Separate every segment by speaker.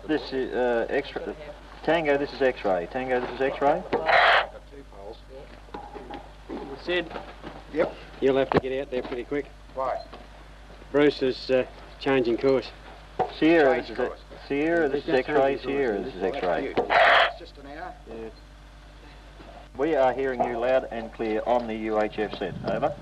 Speaker 1: This is X-ray. Tango, this is X-ray. Tango, this is X-ray.
Speaker 2: Sid?
Speaker 3: Yep.
Speaker 2: You'll have to get out there pretty quick.
Speaker 3: Why?
Speaker 2: Bruce is changing course.
Speaker 1: Sierra, this is Sierra, this is X-ray. Sierra, this is X-ray.
Speaker 3: It's just an hour.
Speaker 2: Yeah.
Speaker 1: We are hearing you loud and clear on the UHF set. Over.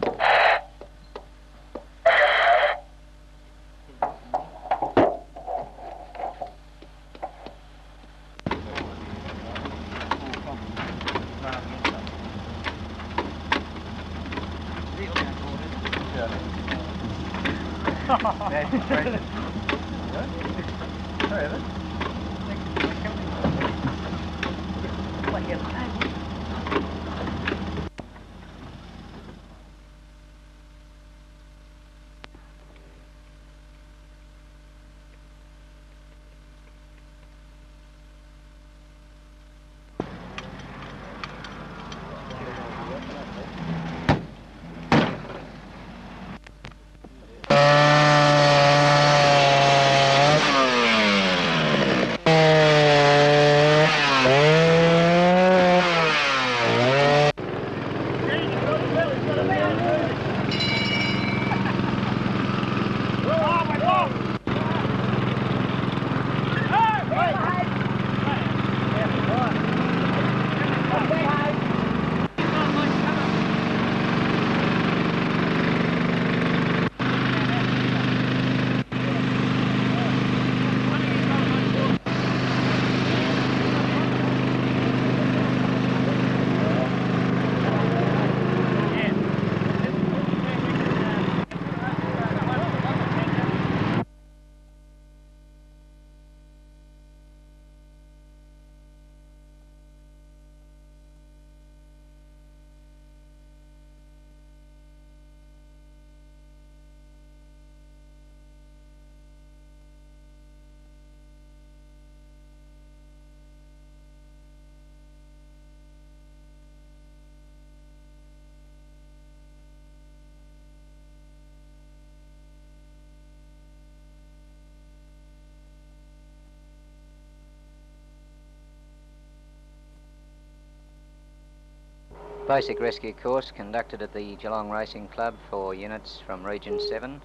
Speaker 4: Basic rescue course conducted at the Geelong Racing Club for units from Region 7,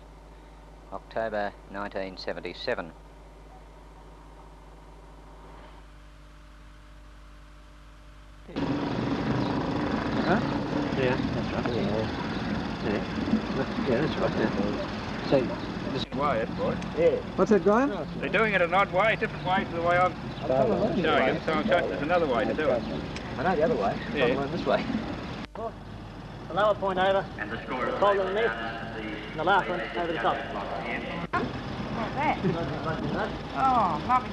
Speaker 4: October 1977.
Speaker 2: Huh? Yeah, that's right. Yeah, that's right. Yeah. So,
Speaker 3: This way, that's right.
Speaker 2: yeah. What's that, Graham?
Speaker 3: They're doing it an odd way, a different way to the way I'm showing it. So I'm showing there's another way to do it.
Speaker 2: I know the other way.
Speaker 3: Yeah.
Speaker 2: I'm going this way.
Speaker 5: The lower point over, fold underneath, and the last one over the top.
Speaker 6: What's that? Oh, lovely.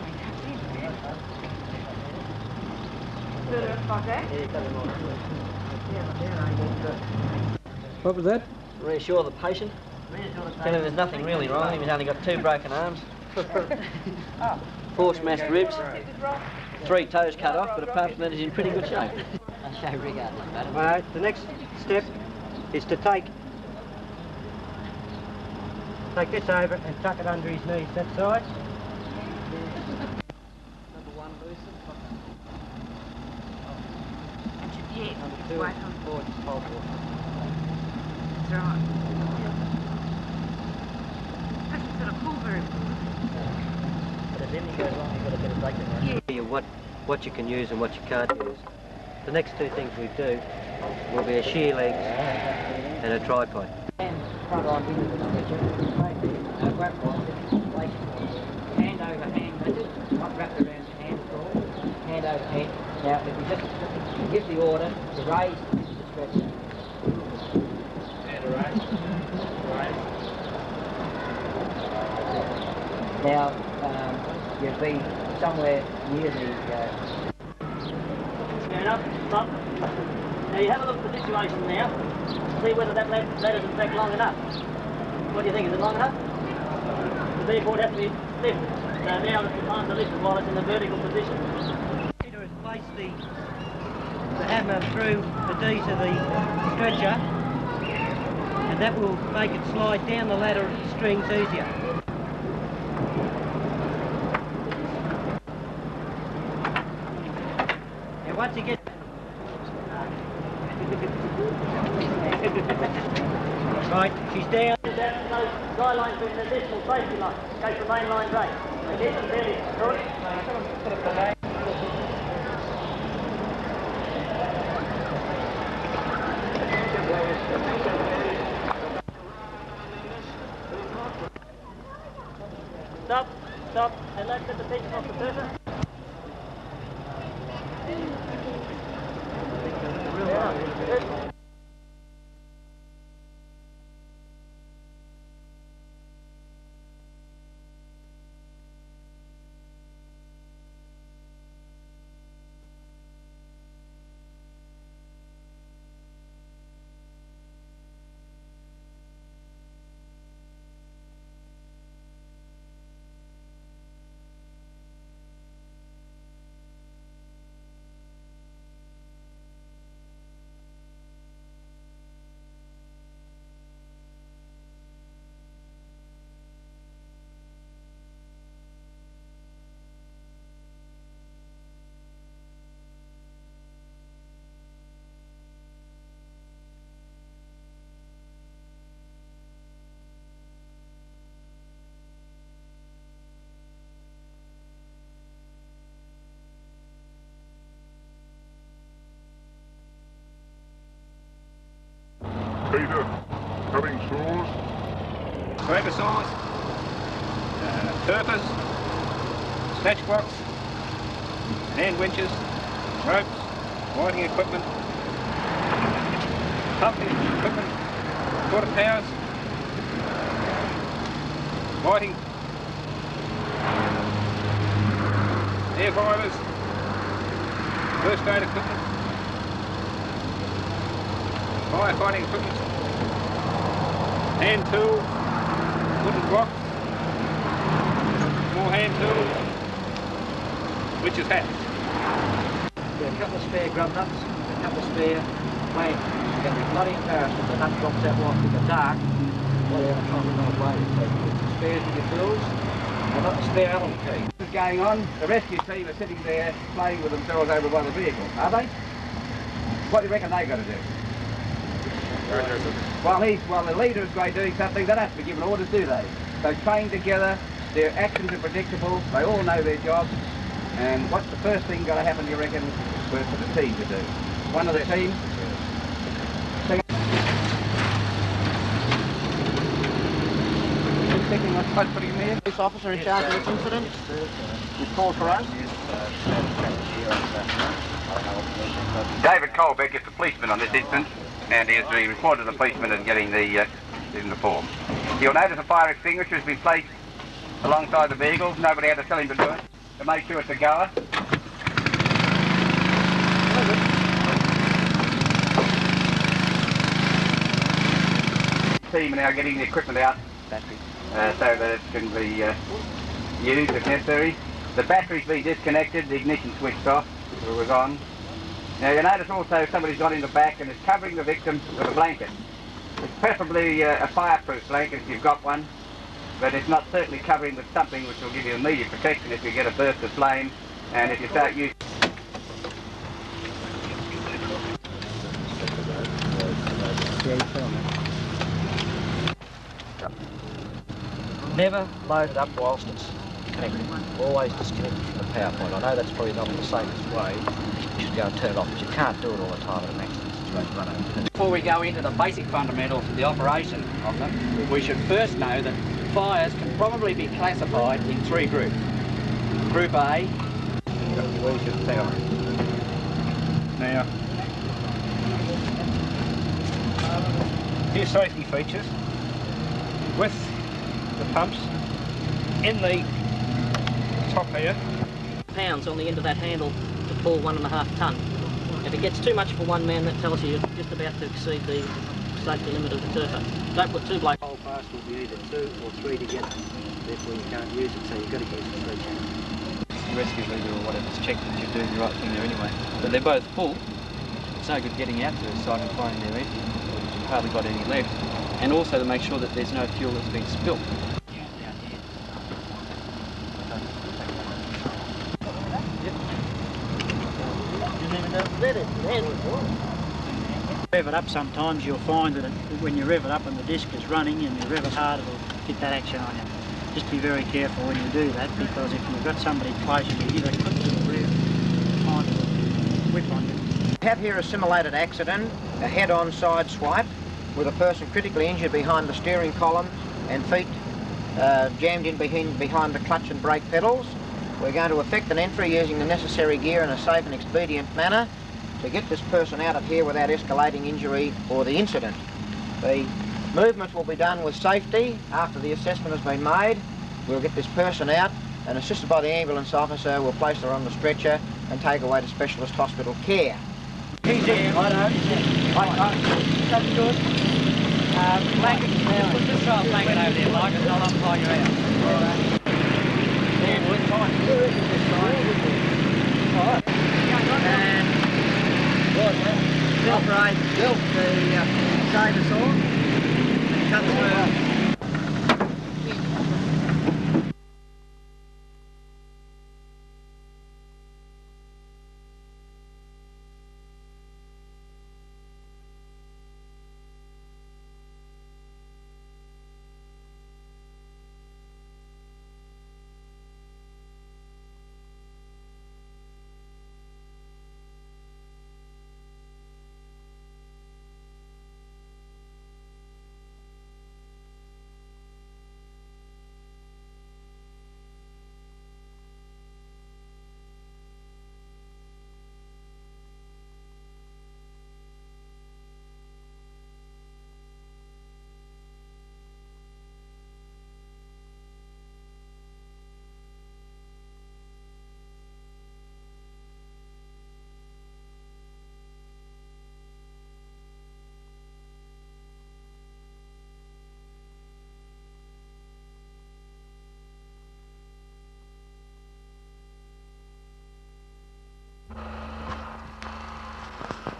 Speaker 6: Like that?
Speaker 2: What was that?
Speaker 5: Reassure the patient. Tell him there's nothing really wrong. He's only got 2 broken arms, 4 smashed ribs, 3 toes cut off, but apart from that, he's in pretty good shape. I'll show regardless, madam.
Speaker 2: Right, the next step is to take this over and tuck it under his knees, that side.
Speaker 5: Number 1, Lucy.
Speaker 6: Yeah,
Speaker 5: Number
Speaker 6: it's
Speaker 5: 2,
Speaker 6: white on.
Speaker 5: forward, hold forward.
Speaker 6: That's right. Doesn't sort of pull very well.
Speaker 5: But if anything goes wrong, you've got a bit of break in there.
Speaker 6: Yeah.
Speaker 5: What you can use and what you can't use. The next 2 things we do will be a shear legs and a tripod. Front on into the stretcher, hand over hand method, not wrapped around your hand at all, hand over hand. Now if you just give the order to raise the stretcher. And raise. Now you'll be somewhere near the Stand up, stop. Now you have a look at the situation now, see whether that ladder's in fact long enough. What do you think, is it long enough? The V-board has to be lifted. So now it's the time to lift it while it's in the vertical position. Peter has placed the hammer through the D to the stretcher, and that will make it slide down the ladder strings easier.
Speaker 2: once you get... Right, she's down.
Speaker 5: Those guy lines with an additional safety line. Go for main line break. Okay, that's fairly good. Stop, stop, and let's get the pitch off the surface.
Speaker 7: Peter, cutting saws.
Speaker 3: Paper saws, turpers, snatch blocks, hand winches, ropes, whiting equipment, pumping equipment, quarter towers, whiting, air boilers, first aid equipment, firefighting equipment, hand tools, wooden blocks, more hand tools, witches' hats.
Speaker 2: Yeah, a couple of spare grub nuts, a couple of spare planks. It's going to be bloody embarrassing if the nut drops out whilst in the dark. While you're trying to know why. So put some spares in your tools, and not the spare Allen key.
Speaker 8: What's going on? The rescue team are sitting there playing with themselves over by the vehicle, are they? What do you reckon they got to do? While the leader is going doing something, they don't have to be given orders, do they? They train together, their actions are predictable, they all know their jobs, and what's the first thing got to happen, do you reckon, for the team to do? One of the team?
Speaker 1: Police officer in charge of this incident? You called for us?
Speaker 8: David Colbeck is the policeman on this incident, and he has been reported to the policeman and getting the form. You'll notice a fire extinguisher has been placed alongside the vehicle. Nobody had to tell him to do it, to make sure it's a goer. Team are now getting the equipment out so that it can be used if necessary. The battery's been disconnected, the ignition switched off, it was on. Now you notice also somebody's got in the back and is covering the victim with a blanket. It's preferably a fireproof blanket if you've got one, but it's not certainly covering with something which will give you immediate protection if you get a burst of flame and if you start using...
Speaker 2: Never load it up whilst it's connected. Always disconnect it from the power point. I know that's probably not the safest way. You should go and turn it off, but you can't do it all the time in an accident situation.
Speaker 9: Before we go into the basic fundamentals of the operation of them, we should first know that fires can probably be classified in three groups. Group A.
Speaker 3: Where's your power? Now, here's safety features with the pumps in the top here.
Speaker 5: Pounds on the end of that handle to pull 1.5 tonne. If it gets too much for one man, that tells you you're just about to exceed the safety limit of the turfer. Don't put two blokes.
Speaker 2: Whole pass will be either 2 or 3 together. Therefore you can't use it, so you've got to use the 3 channels.
Speaker 10: The rescue leader or whatever's checked that you're doing the right thing there anyway. But they're both full. It's no good getting out to the side and finding they're empty. You've hardly got any left. And also to make sure that there's no fuel that's been spilt.
Speaker 1: Didn't even know
Speaker 11: Rev it up sometimes, you'll find that when you rev it up and the disc is running and you rev it hard, it'll get that action on you. Just be very careful when you do that, because if you've got somebody close to you, they could sort of rev behind the whip on you. We have here a simulated accident, a head-on side swipe with a person critically injured behind the steering column and feet jammed in behind the clutch and brake pedals. We're going to effect an entry using the necessary gear in a safe and expedient manner to get this person out of here without escalating injury or the incident. The movements will be done with safety. After the assessment has been made, we'll get this person out and, assisted by the ambulance officer, we'll place her on the stretcher and take her away to specialist hospital care. He's in. That's good.
Speaker 9: Blanket, just throw a blanket over there, Mike, and I'll untie you out.
Speaker 11: Yeah, we're fine. Alright. And operate the saver saw and cut through.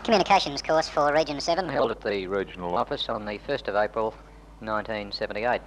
Speaker 12: Communications course for Region 7
Speaker 4: held at the regional office on the 1st of April 1978.